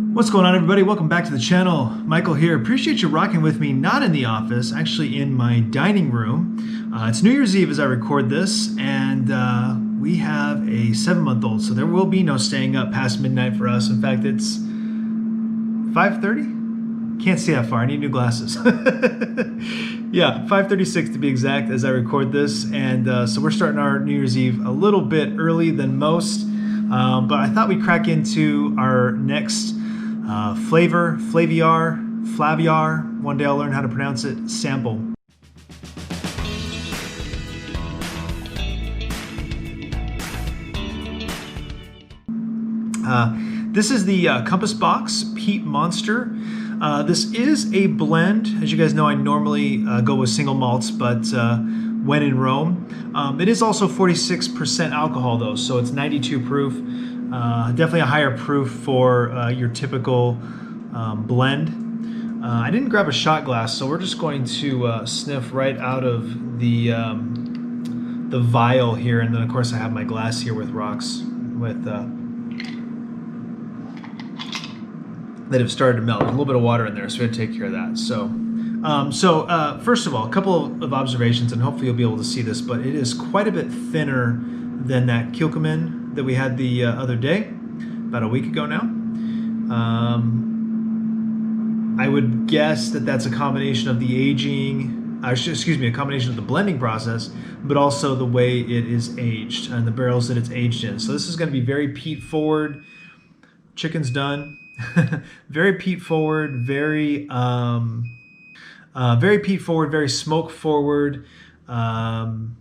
What's going on, everybody? Welcome back to the channel. Michael here. Appreciate you rocking with me, not in the office, actually in my dining room. It's New Year's Eve as I record this, and we have a 7-month-old, so there will be no staying up past midnight for us. In fact, it's 5:30? Can't see that far. I need new glasses. Yeah, 5:36 to be exact as I record this, and so we're starting our New Year's Eve a little bit early than most, but I thought we'd crack into our next Flaviar, one day I'll learn how to pronounce it, sample. This is the Compass Box Peat Monster. This is a blend. As you guys know, I normally go with single malts, but when in Rome. It is also 46% alcohol though, so it's 92 proof. Definitely a higher proof for your typical blend. I didn't grab a shot glass, so we're just going to sniff right out of the vial here, and then of course I have my glass here with rocks that have started to melt. There's a little bit of water in there, so we had to take care of that. So, first of all, a couple of observations, and hopefully you'll be able to see this, but it is quite a bit thinner than that Kilchoman that we had the other day, about a week ago now. I would guess that that's a combination of the aging, a combination of the blending process, but also the way it is aged and the barrels that it's aged in. So this is going to be very peat forward. Chicken's done. Very peat forward, very peat forward, very smoke forward, and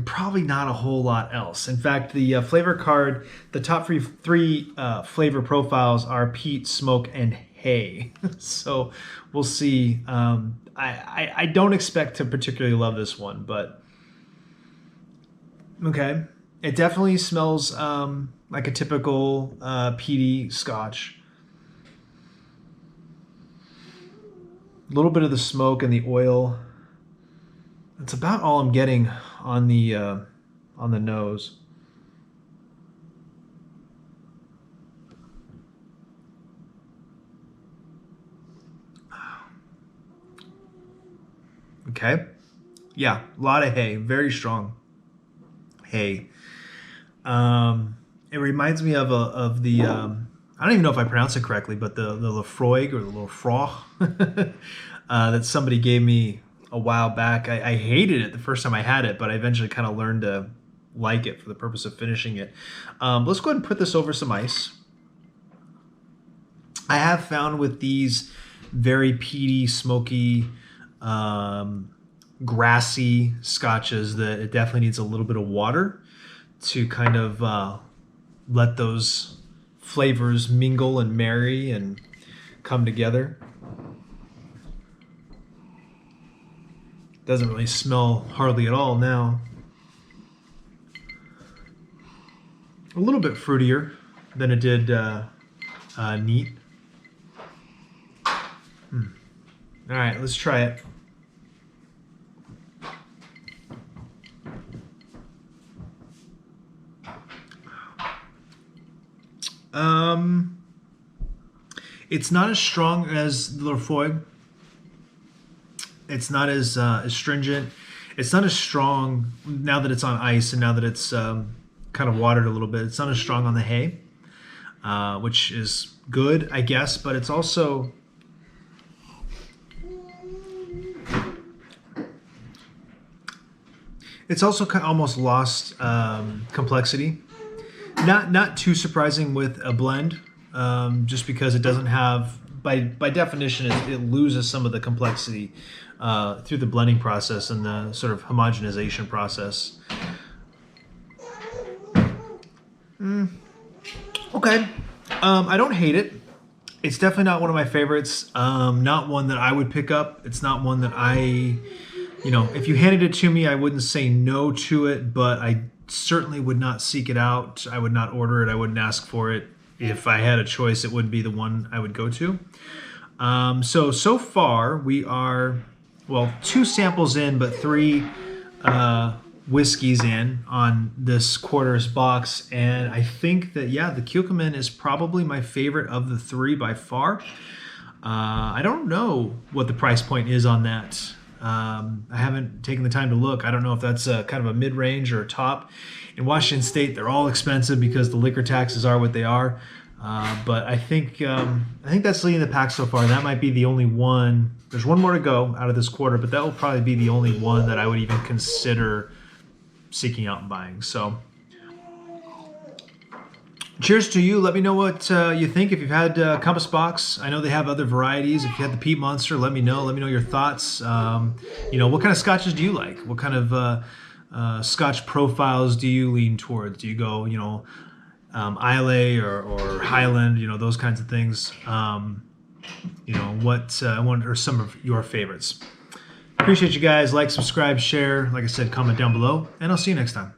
probably not a whole lot else. In fact, the flavor card, the top three flavor profiles are peat, smoke, and hay. So we'll see. I don't expect to particularly love this one, but okay. It definitely smells like a typical peaty Scotch. A little bit of the smoke and the oil. That's about all I'm getting on the nose. Okay. Yeah, a lot of hay, very strong hay. It reminds me of the I don't even know if I pronounce it correctly, but the Lafroig or the Lafroig that somebody gave me a while back. I hated it the first time I had it, but I eventually kind of learned to like it for the purpose of finishing it. Let's go ahead and put this over some ice. I have found with these very peaty, smoky, grassy scotches that it definitely needs a little bit of water to kind of let those flavors mingle and marry and come together. Doesn't really smell hardly at all now. A little bit fruitier than it did neat. All right, let's try it. It's not as strong as the Lafroig. It's not as astringent. It's not as strong now that it's on ice and now that it's kind of watered a little bit. It's not as strong on the hay, which is good, I guess, but it's also kind of almost lost complexity. Not too surprising with a blend, just because it doesn't have, by definition, it loses some of the complexity through the blending process and the sort of homogenization process. Okay, I don't hate it. It's definitely not one of my favorites. Not one that I would pick up. It's not one that if you handed it to me, I wouldn't say no to it, but I certainly would not seek it out. I would not order it. I wouldn't ask for it. If I had a choice, it would be the one I would go to. So far we are, well, 2 samples in, but 3 whiskeys in on this quarters box, and I think that, yeah, the Keukemann is probably my favorite of the three by far. I don't know what the price point is on that. I haven't taken the time to look. I don't know if that's kind of a mid-range or a top. In Washington State, they're all expensive because the liquor taxes are what they are. But I think that's leading the pack so far. That might be the only one. There's one more to go out of this quarter, but that will probably be the only one that I would even consider seeking out and buying. So cheers to you. Let me know what you think. If you've had Compass Box, I know they have other varieties. If you had the Peat Monster, let me know. Let me know your thoughts. What kind of scotches do you like? What kind of Scotch profiles do you lean towards? Do you go, Islay or Highland? Those kinds of things. What are some of your favorites? Appreciate you guys. Like, subscribe, share. Like I said, comment down below, and I'll see you next time.